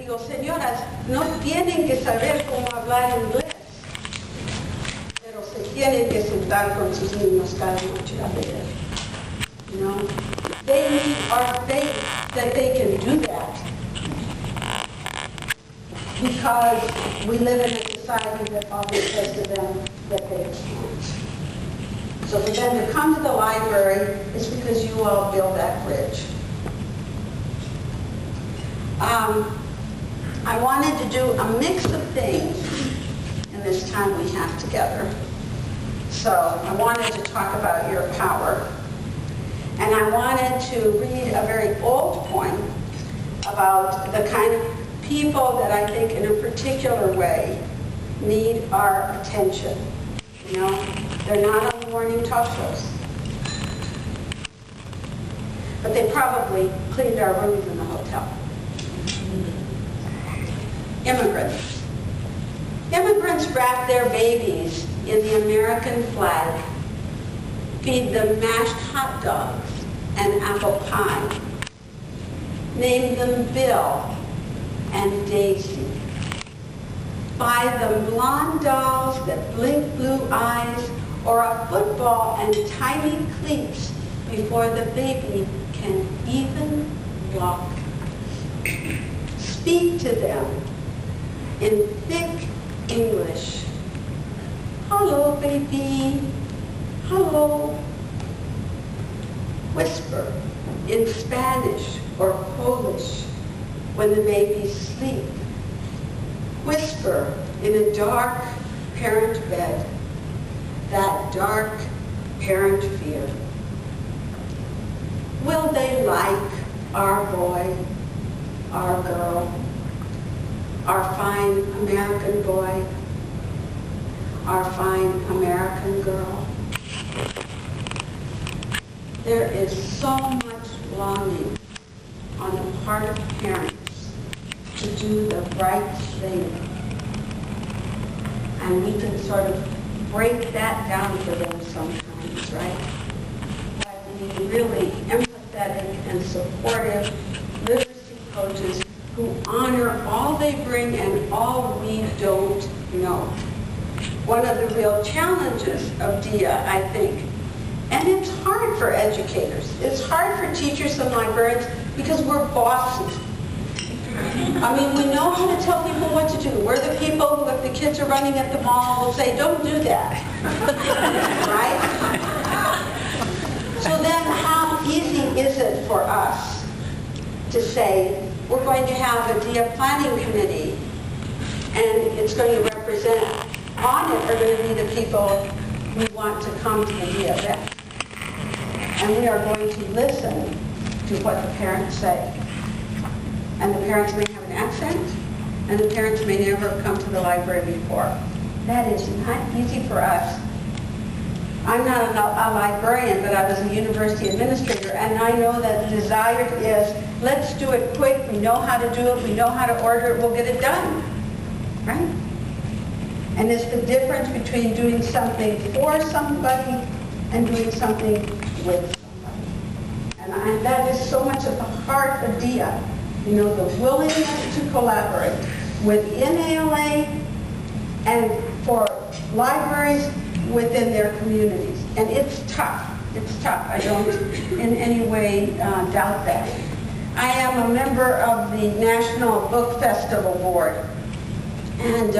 digo, señoras, no tienen que saber cómo hablar inglés, pero se tienen que sentar con sus niños cada noche a leer. You know, they need our faith that they can do that, because we live in a society that always says to them that they can't. So for them to come to the library is because you all build that bridge. I wanted to do a mix of things in this time we have together. So I wanted to talk about your power. And I wanted to read a very old poem about the kind of people that I think in a particular way need our attention. You know, they're not on the morning talk shows. But they probably cleaned our rooms in the hotel. Immigrants. Immigrants wrap their babies in the American flag, feed them mashed hot dogs and apple pie, name them Bill and Daisy, buy them blonde dolls that blink blue eyes, or a football and tiny cleats before the baby can even walk. Speak to them in thick English. Hello, baby. Hello. Whisper in Spanish or Polish when the babies sleep. Whisper in a dark parent bed, that dark parent fear. Will they like our boy, our girl, our fine American boy, our fine American girl? There is so much longing on the part of parents to do the right thing. And we can sort of break that down for them sometimes, right? By being really empathetic and supportive literacy coaches who honor all they bring and all we don't know. One of the real challenges of DIA, I think, and it's hard for educators, it's hard for teachers and librarians because we're bosses. I mean, we know how to tell people what to do. We're the people who, if the kids are running at the mall, will say, don't do that. Right? So then how easy is it for us to say, we're going to have a DIA planning committee, and it's going to represent, on it are going to be the people we want to come to the DIA event. And we are going to listen to what the parents say. And the parents may have an accent, and the parents may never have come to the library before. That is not easy for us. I'm not a librarian, but I was a university administrator, and I know that the desire is, let's do it quick, we know how to do it, we know how to order it, we'll get it done. Right? And it's the difference between doing something for somebody and doing something with somebody. And that is so much at the heart of DIA. You know, the willingness to collaborate within ALA and for libraries within their communities. And it's tough. It's tough. I don't in any way doubt that. I am a member of the National Book Festival Board, and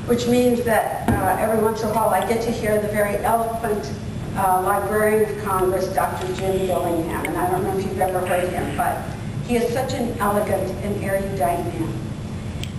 which means that every once in a while I get to hear the very eloquent Librarian of Congress, Dr. Jim Billingham. And I don't know if you've ever heard him, but he is such an elegant and erudite man.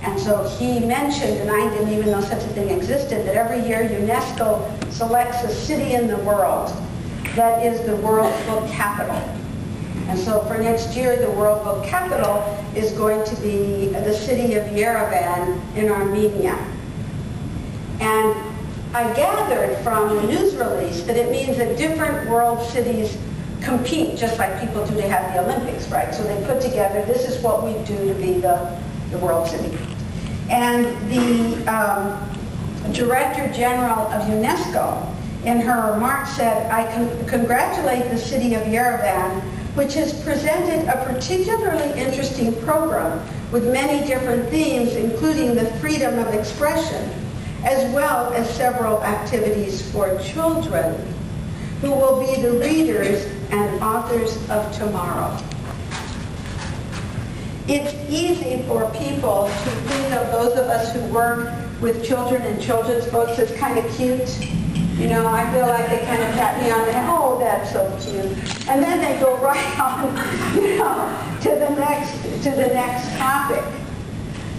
And so he mentioned, and I didn't even know such a thing existed, that every year UNESCO selects a city in the world that is the World Book Capital. And so for next year, the World Book Capital is going to be the city of Yerevan in Armenia. And I gathered from the news release that it means that different world cities compete, just like people do to have the Olympics, right? So they put together, this is what we do to be the world city. And the Director General of UNESCO, in her remarks, said, I congratulate the city of Yerevan, which has presented a particularly interesting program with many different themes, including the freedom of expression, as well as several activities for children, who will be the readers and authors of tomorrow. It's easy for people to think of those of us who work with children and children's books as kind of cute. You know, I feel like they kind of pat me on the head, oh, that's so cute. And then they go right on, you know, to the next topic.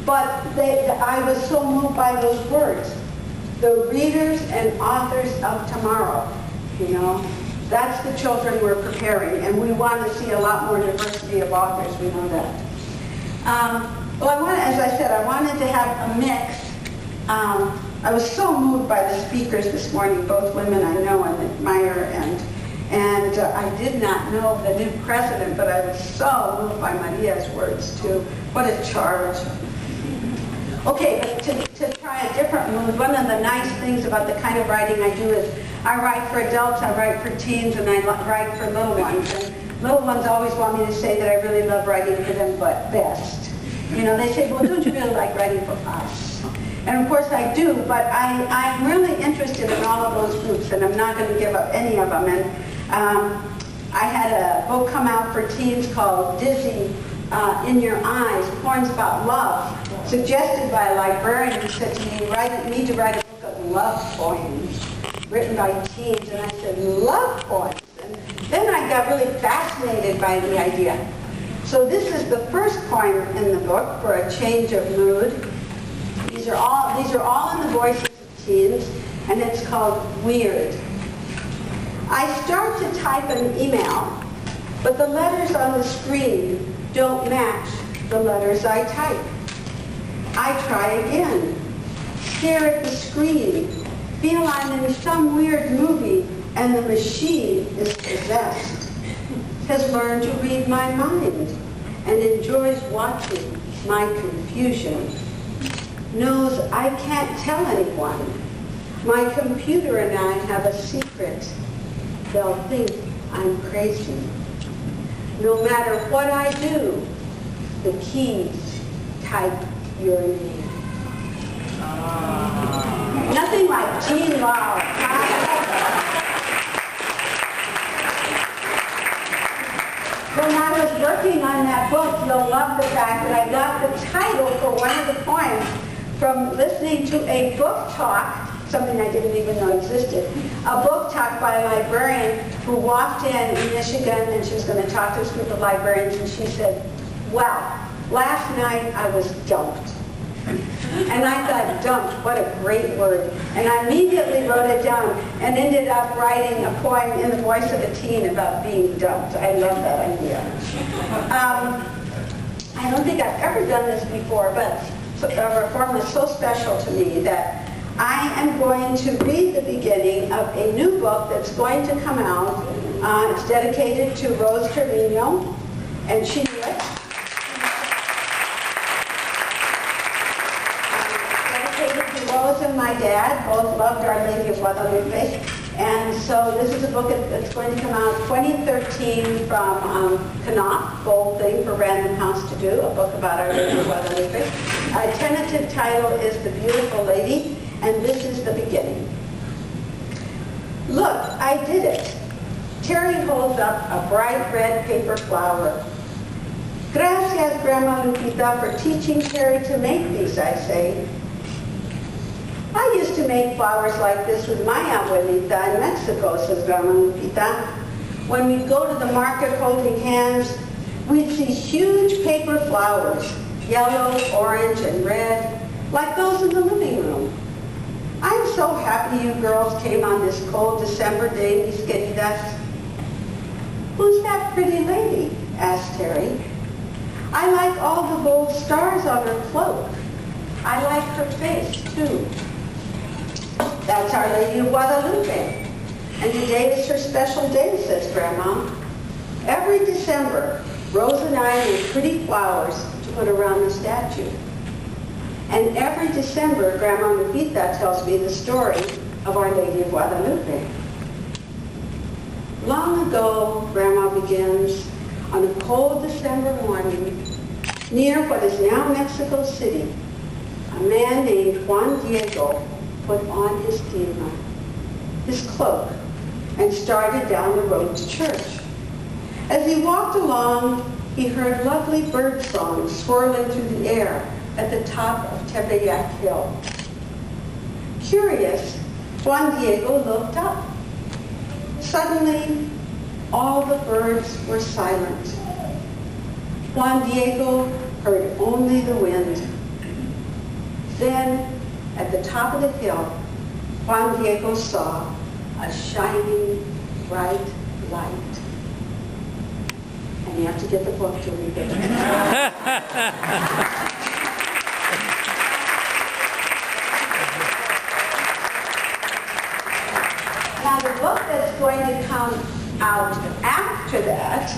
But I was so moved by those words. The readers and authors of tomorrow, you know. That's the children we're preparing, and we want to see a lot more diversity of authors, we know that. Well, as I said, I wanted to have a mix. I was so moved by the speakers this morning, both women I know and admire, and I did not know the new president, but I was so moved by Maria's words too. What a charge. Okay, but to try a different mood, one of the nice things about the kind of writing I do is I write for adults, I write for teens, and I write for little ones. And little ones always want me to say that I really love writing for them, but best. You know, they say, well, don't you really like writing for us? And of course I do, but I'm really interested in all of those groups, and I'm not going to give up any of them. And I had a book come out for teens called Dizzy in Your Eyes, Poems About Love, suggested by a librarian who said to me, you need to write a book of love poems written by teens. And I said, love poems? And then I got really fascinated by the idea. So this is the first poem in the book for a change of mood. These are all in the voices of teens, and it's called Weird. I start to type an email, but the letters on the screen don't match the letters I type. I try again. Stare at the screen. Feel I'm in some weird movie and the machine is possessed. Has learned to read my mind and enjoys watching my confusion. Knows I can't tell anyone. My computer and I have a secret. They'll think I'm crazy. No matter what I do, the keys type your name. Nothing like teen love. When I was working on that book, you'll love the fact that I got the title for one of the poems from listening to a book talk, something I didn't even know existed, a book talk by a librarian who walked in Michigan, and she was going to talk to a group of librarians, and she said, well, last night I was dumped. And I thought, dumped, what a great word. And I immediately wrote it down and ended up writing a poem in the voice of a teen about being dumped. I love that idea. I don't think I've ever done this before, but a reform is so special to me that I am going to read the beginning of a new book that's going to come out. It's dedicated to Rose Trevino, and she knew it. Rose and my dad both loved Our Lady of Guadalupe, and so this is a book that's going to come out 2013 from Knopf, bold thing for Random House to do, a book about Our Lady of Guadalupe. Our tentative title is The Beautiful Lady, and this is the beginning. Look, I did it. Terry holds up a bright red paper flower. Gracias, Grandma Lupita, for teaching Terry to make these, I say. I used to make flowers like this with my abuelita in Mexico, says Grandma Lupita. When we'd go to the market holding hands, we'd see huge paper flowers, yellow, orange, and red, like those in the living room. I'm so happy you girls came on this cold December day, mis queridas. Who's that pretty lady? Asked Terry. I like all the gold stars on her cloak. I like her face, too. That's Our Lady of Guadalupe. And today is her special day, says Grandma. Every December, Rose and I make pretty flowers to put around the statue. And every December, Grandma Lupita tells me the story of Our Lady of Guadalupe. Long ago, Grandma begins, on a cold December morning, Near what is now Mexico City, a man named Juan Diego put on his tira, his cloak, and started down the road to church. As he walked along, he heard lovely bird songs swirling through the air at the top of Tepeyac Hill. Curious, Juan Diego looked up. Suddenly, all the birds were silent. Juan Diego heard only the wind. Then, at the top of the hill, Juan Diego saw a shining, bright light. And you have to get the book to read it. Now, the book that's going to come out after that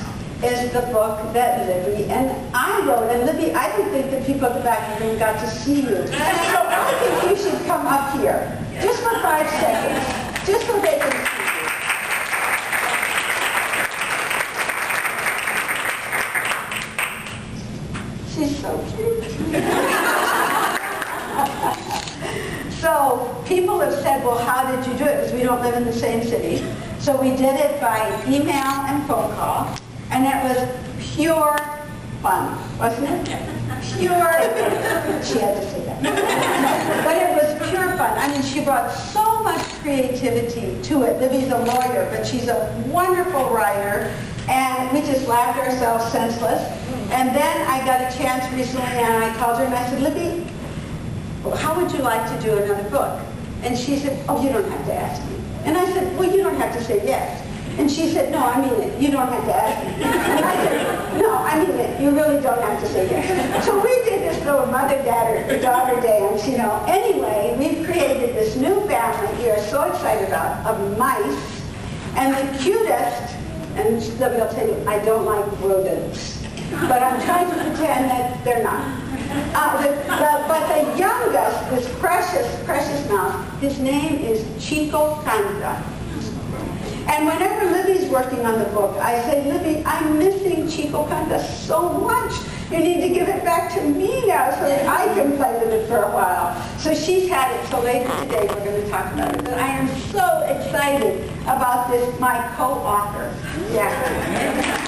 is the book that Libby and I wrote. And Libby, I don't think the people at the back of the room got to see you. So I think you should come up here, just for 5 seconds, just so they can see you. She's so cute. So people have said, well, how did you do it? Because we don't live in the same city. So we did it by email and phone call. And it was pure fun, wasn't it? Pure, she had to say that. But it was pure fun. I mean, she brought so much creativity to it. Libby's a lawyer, but she's a wonderful writer. And we just laughed ourselves senseless. And then I got a chance recently, and I called her and I said, Libby, how would you like to do another book? And she said, oh, you don't have to ask me. And I said, well, you don't have to say yes. And she said, no, I mean it. You don't have to ask me. And I said, no, I mean it. You really don't have to say yes. So we did this little mother-daughter dance, you know. Anyway, we've created this new family we are so excited about, of mice. And the cutest, and Libby will tell you, I don't like rodents. But I'm trying to pretend that they're not. But the youngest, this precious mouse, his name is Chico Canta. And whenever Libby's working on the book, I say, Libby, I'm missing Chico Canta so much. You need to give it back to me now so that I can play with it for a while. So she's had it, so later today we're going to talk about it. But I am so excited about this, my co-author. Yeah.